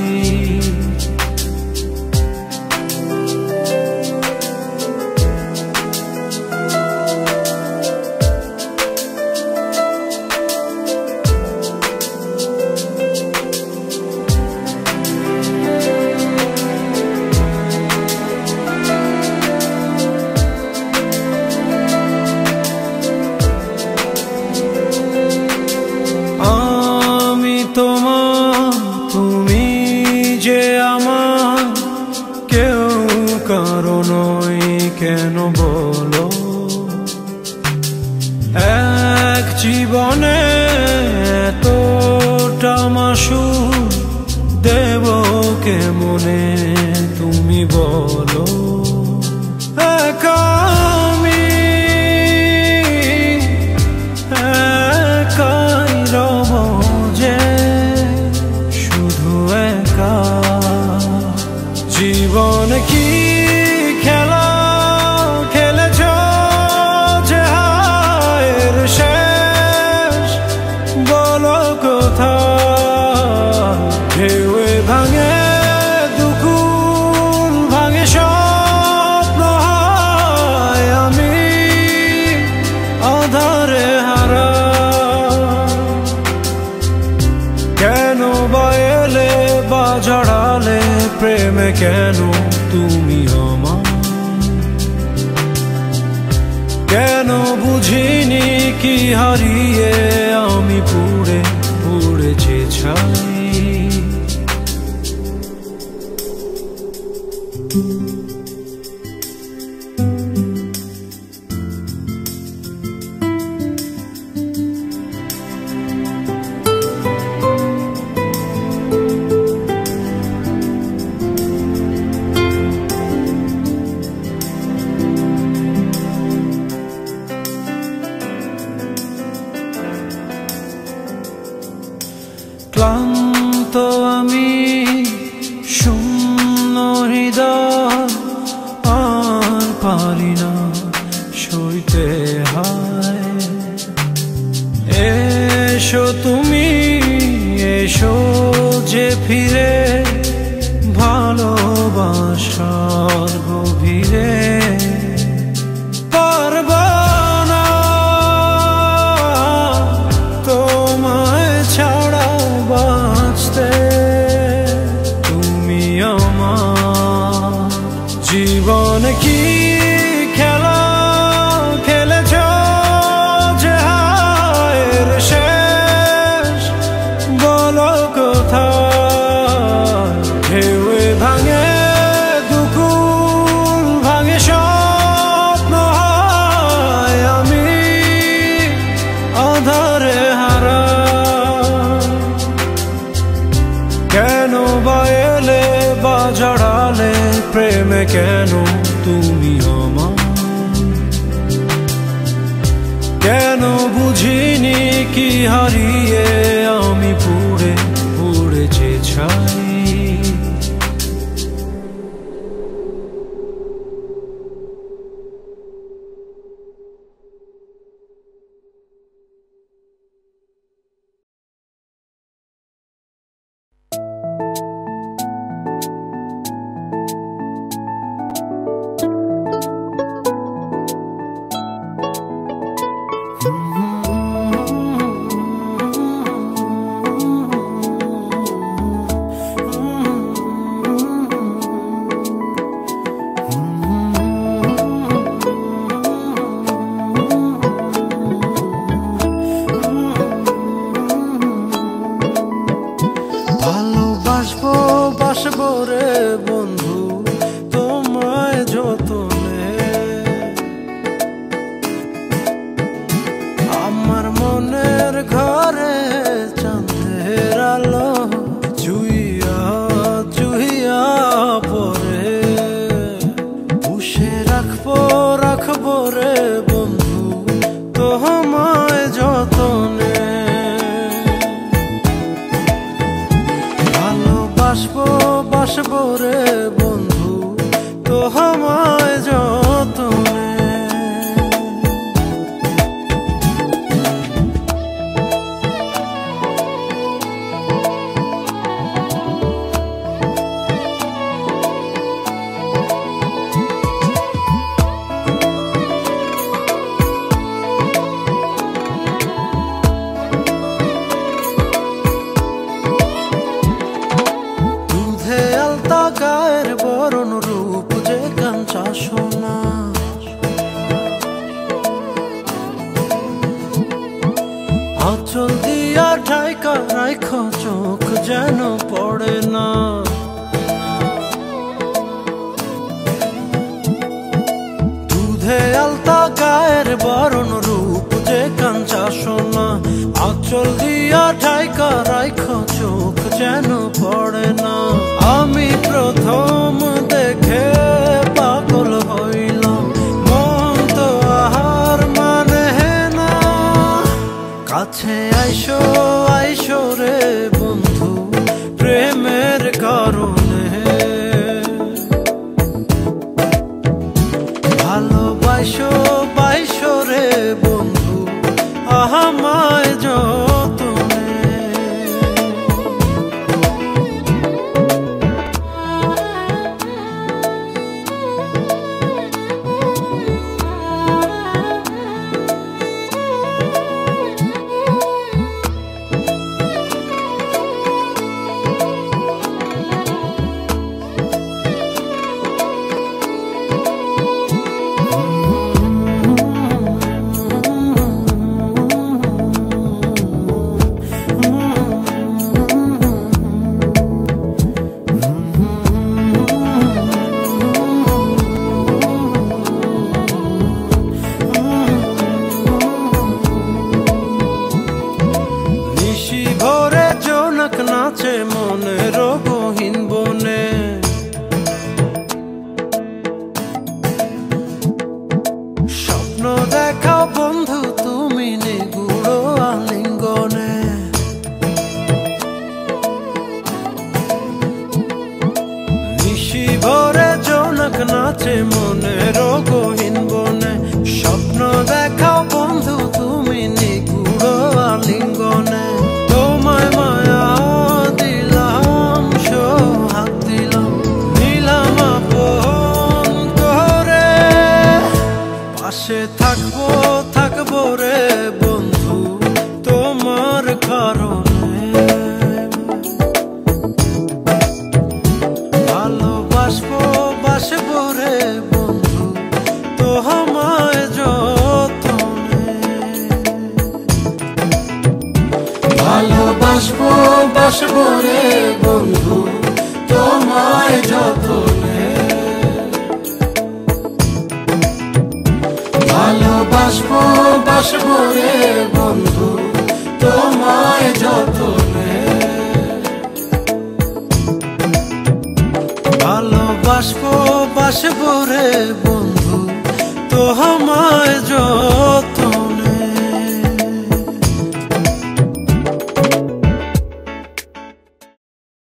প্রেমে কেন তুমি আমার? কেন বুঝিনি কি হারিয়ে আমি পুড়ে পুড়ে যে ছাই? ক্লান্ত আমি শূন্য হৃদয় আর পারি না সইতে হায়। এসো তুমি এসো যে ফিরে ভালোবাসার গভীরে। জীবন কি খেলা খেলেছ যে হায়ের শেষ বলো কোথায়? ঢেউয়ে ভাঙে দুকুল ভাঙে স্বপ্ন হয় আমি আধারে হারা। কেন বা এলে বা জড়ালে প্রেমে কেন তুমি আমার? কেন বুঝিনি কি হারিয়ে আমি পুড়ে পুড়ে যে ছাই? বাসবো রে বন্ধু তোমায় যতনে, আমার মনের ঘরে চাঁদের আলো জুইয়া জুইয়া পরে। পুষে রাখবো রে বন্ধু তোমায় যতনে। বাসবো রে বন্ধু তোমায় যতনে। গায়ের বরণ রূপ যে কাঞ্চা সোনা, আঁচল দিয়া ঢাইকা রাখো চোখ যেন পড়ে না। দুধে আলতা গায়ের বরণ রূপ যে কাঞ্চা সোনা, আঁচল দিয়া ঢাইকা রাখো চোখ যেন পড়ে না। আমি প্রথম দেখে পাগল হইলাম, মন তো আহার মানে না। কাছে আইসো আইসো রে বন্ধু প্রেমের কারণে। ভালোবাসো বাইসো রে বন্ধু আমায় যতনে। নাচে মনের গহীন বনে। স্বপ্ন দেখাও বন্ধু তুমি নিগুড় আলিঙ্গনে। নিশি ভরে জোনাক নাচে মনের গহীন বনে। স্বপ্ন দেখাও বন্ধু তুমি নিগুড় আলিঙ্গনে। তোমায় মায়া দিলাম সোহাগ দিলাম নিলাম আপন করে। পাশে থাকবো থাকবো রে বন্ধু তোমার কারণে। ভালোবাসবো বাসবো রে বন্ধু তোমায় যতনে। ভালোবাসবো বাসবো রে বন্ধু তোমায় যতনে। ভালোবাসবো বাসবো রে বন্ধু তোমায় যতনে। ভালোবাসবো বাসবো রে বন্ধু তোমায় যতনে।